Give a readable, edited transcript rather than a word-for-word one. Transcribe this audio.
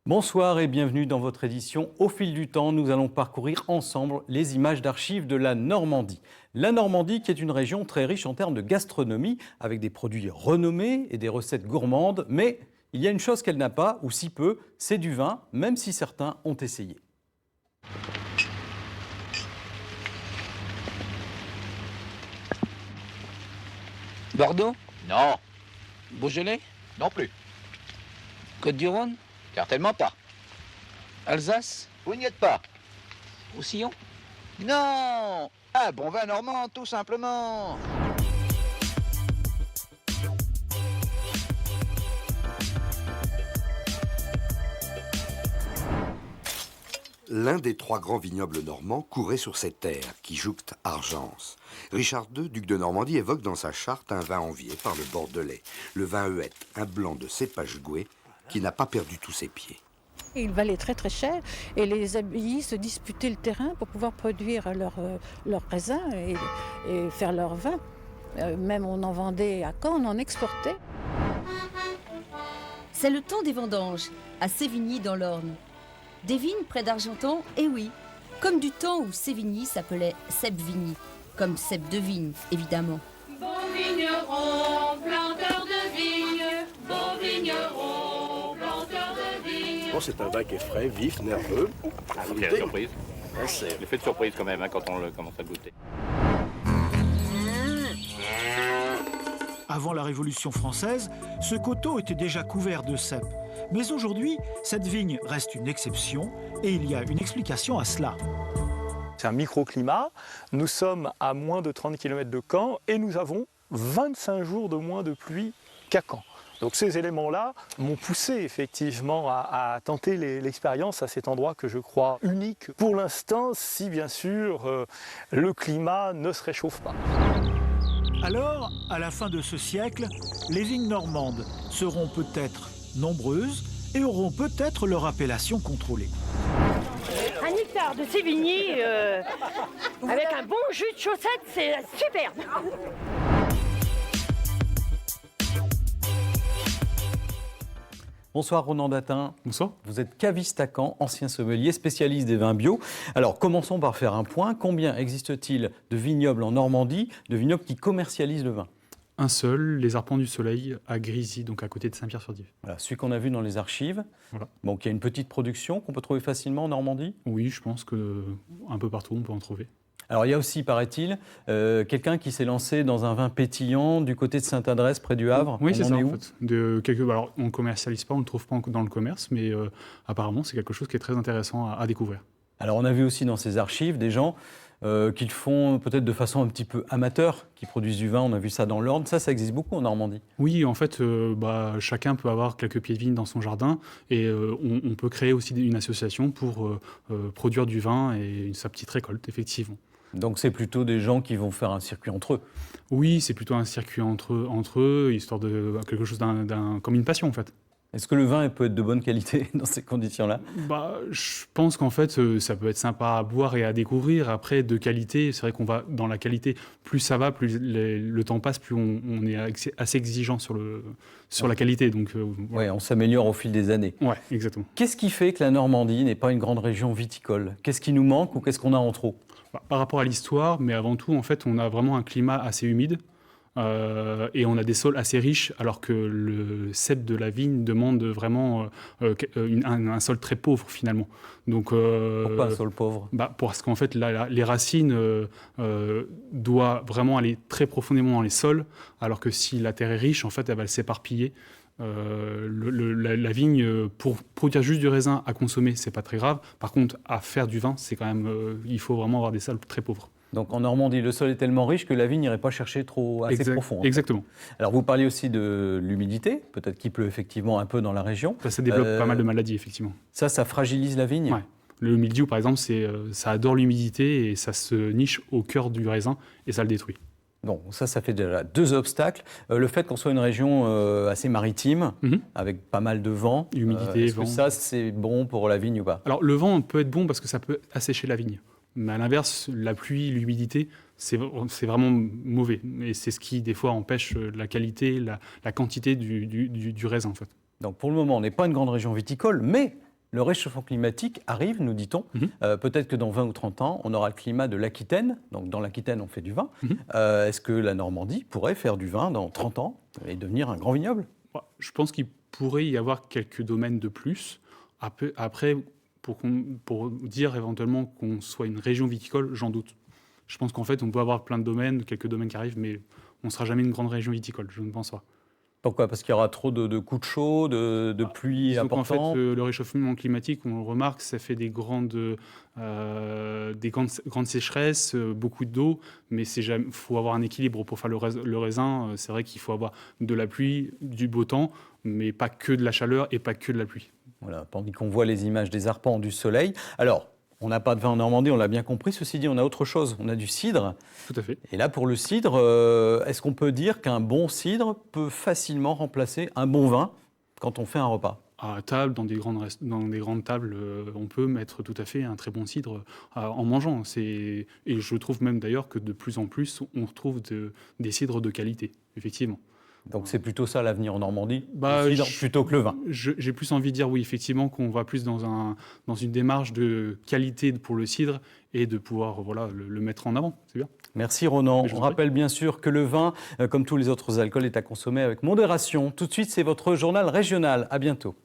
Bonsoir et bienvenue dans votre édition Au fil du temps. Nous allons parcourir ensemble les images d'archives de la Normandie. La Normandie qui est une région très riche en termes de gastronomie, avec des produits renommés et des recettes gourmandes. Mais il y a une chose qu'elle n'a pas, ou si peu, c'est du vin, même si certains ont essayé. Bordeaux? Non, Beaujolais? non plus. Côte-du-Rhône? Certainement pas. Alsace? Vous n'y êtes pas. Roussillon? Non, un bon vin normand, tout simplement. L'un des trois grands vignobles normands courait sur cette terre, qui jouxte Argence. Richard II, duc de Normandie, évoque dans sa charte un vin envié par le Bordelais, le vin Huette, un blanc de cépage gouais qui n'a pas perdu tous ses pieds. Il valait très très cher et les abbayes se disputaient le terrain pour pouvoir produire leurs raisins et faire leur vin. Même on en vendait à Caen, on en exportait. C'est le temps des vendanges, à Sévigny dans l'Orne. Des vignes près d'Argentan, eh oui, comme du temps où Sévigny s'appelait Seppevigny, comme cep de vigne, évidemment. Beau vigneron, planteur de vignes, beau vigneron, planteur de vignes. Bon, c'est un vin qui est frais, vif, nerveux. C'est la surprise. C'est L'effet de surprise quand même quand on le commence à goûter. Avant la Révolution française, ce coteau était déjà couvert de cèpes. Mais aujourd'hui, cette vigne reste une exception et il y a une explication à cela. C'est un microclimat, nous sommes à moins de 30 km de Caen et nous avons 25 jours de moins de pluie qu'à Caen. Donc ces éléments-là m'ont poussé effectivement à tenter l'expérience à cet endroit que je crois unique pour l'instant, si bien sûr le climat ne se réchauffe pas. Alors, à la fin de ce siècle, les vignes normandes seront peut-être nombreuses et auront peut-être leur appellation contrôlée. Un hectare de Sévigny avec un bon jus de chaussette, c'est superbe. Bonsoir Ronan Datin. Bonsoir. Vous êtes caviste à Caen, ancien sommelier, spécialiste des vins bio. Alors commençons par faire un point. Combien existe-t-il de vignobles en Normandie, de vignobles qui commercialisent le vin ? Un seul, les Arpents du Soleil, à Grisi, donc à côté de Saint-Pierre-sur-Dive. Voilà, celui qu'on a vu dans les archives. Voilà. Donc il y a une petite production qu'on peut trouver facilement en Normandie. Oui, je pense qu'un peu partout, on peut en trouver. Alors il y a aussi, paraît-il, quelqu'un qui s'est lancé dans un vin pétillant du côté de Sainte-Adresse, près du Havre. Oui, c'est ça, en en fait. Alors, on ne commercialise pas, on ne le trouve pas dans le commerce, mais apparemment, c'est quelque chose qui est très intéressant à découvrir. Alors on a vu aussi dans ces archives des gens qui le font peut-être de façon un petit peu amateur, qui produisent du vin. On a vu ça dans l'Orne. Ça existe beaucoup en Normandie. Oui, en fait, chacun peut avoir quelques pieds de vigne dans son jardin et on peut créer aussi une association pour produire du vin et sa petite récolte, effectivement. Donc c'est plutôt des gens qui vont faire un circuit entre eux. Oui, c'est plutôt un circuit entre eux, histoire de quelque chose comme une passion en fait. Est-ce que le vin peut être de bonne qualité dans ces conditions-là ? Je pense qu'en fait, ça peut être sympa à boire et à découvrir. Après, de qualité, c'est vrai qu'on va dans la qualité, plus ça va, plus le temps passe, plus on est assez exigeant sur la qualité. Donc, voilà. Ouais, on s'améliore au fil des années. Oui, exactement. Qu'est-ce qui fait que la Normandie n'est pas une grande région viticole ? Qu'est-ce qui nous manque ou qu'est-ce qu'on a en trop ? Par rapport à l'histoire, mais avant tout, en fait, on a vraiment un climat assez humide. Et on a des sols assez riches, alors que le cep de la vigne demande vraiment un sol très pauvre finalement. Donc, pourquoi un sol pauvre ? Parce qu'en fait, les racines doivent vraiment aller très profondément dans les sols, alors que si la terre est riche, en fait, elle va s'éparpiller. La vigne, pour produire juste du raisin à consommer, c'est pas très grave. Par contre, à faire du vin, c'est quand même, il faut vraiment avoir des sols très pauvres. Donc en Normandie, le sol est tellement riche que la vigne n'irait pas chercher assez profond. Exactement. Alors vous parliez aussi de l'humidité, peut-être qu'il pleut effectivement un peu dans la région. Ça développe pas mal de maladies, effectivement. Ça fragilise la vigne ? Ouais. Le mildiou, par exemple, ça adore l'humidité et ça se niche au cœur du raisin et ça le détruit. Bon, ça fait déjà deux obstacles. Le fait qu'on soit une région assez maritime, avec pas mal de vent, humidité, est-ce que ça, c'est bon pour la vigne ou pas ? Alors le vent peut être bon parce que ça peut assécher la vigne. Mais à l'inverse, la pluie, l'humidité, c'est vraiment mauvais. Et c'est ce qui, des fois, empêche la qualité, la quantité du raisin, en fait. Donc, pour le moment, on n'est pas une grande région viticole, mais le réchauffement climatique arrive, nous dit-on. Peut-être que dans 20 ou 30 ans, on aura le climat de l'Aquitaine. Donc dans l'Aquitaine, on fait du vin. Est-ce que la Normandie pourrait faire du vin dans 30 ans et devenir un grand vignoble? Je pense qu'il pourrait y avoir quelques domaines de plus. Après, pour dire éventuellement qu'on soit une région viticole, j'en doute. Je pense qu'en fait, on peut avoir plein de domaines, quelques domaines qui arrivent, mais on ne sera jamais une grande région viticole, je ne pense pas. Pourquoi? Parce qu'il y aura trop de coups de chaud, de pluie importantes. En fait, le réchauffement climatique, on le remarque, ça fait des grandes sécheresses, beaucoup d'eau, mais il faut avoir un équilibre pour faire le raisin. C'est vrai qu'il faut avoir de la pluie, du beau temps, mais pas que de la chaleur et pas que de la pluie. Voilà, tandis qu'on voit les images des arpents du soleil. Alors, on n'a pas de vin en Normandie, on l'a bien compris. Ceci dit, on a autre chose. On a du cidre. Tout à fait. Et là, pour le cidre, est-ce qu'on peut dire qu'un bon cidre peut facilement remplacer un bon vin quand on fait un repas? À table, dans des grandes tables, on peut mettre tout à fait un très bon cidre en mangeant. Et je trouve même d'ailleurs que de plus en plus, on retrouve des cidres de qualité, effectivement. Donc c'est plutôt ça l'avenir en Normandie, le cidre plutôt que le vin. J'ai plus envie de dire oui, effectivement, qu'on va plus dans une démarche de qualité pour le cidre et de pouvoir le mettre en avant. C'est bien. Merci Ronan. On rappelle bien sûr que le vin, comme tous les autres alcools, est à consommer avec modération. Tout de suite, c'est votre journal régional. À bientôt.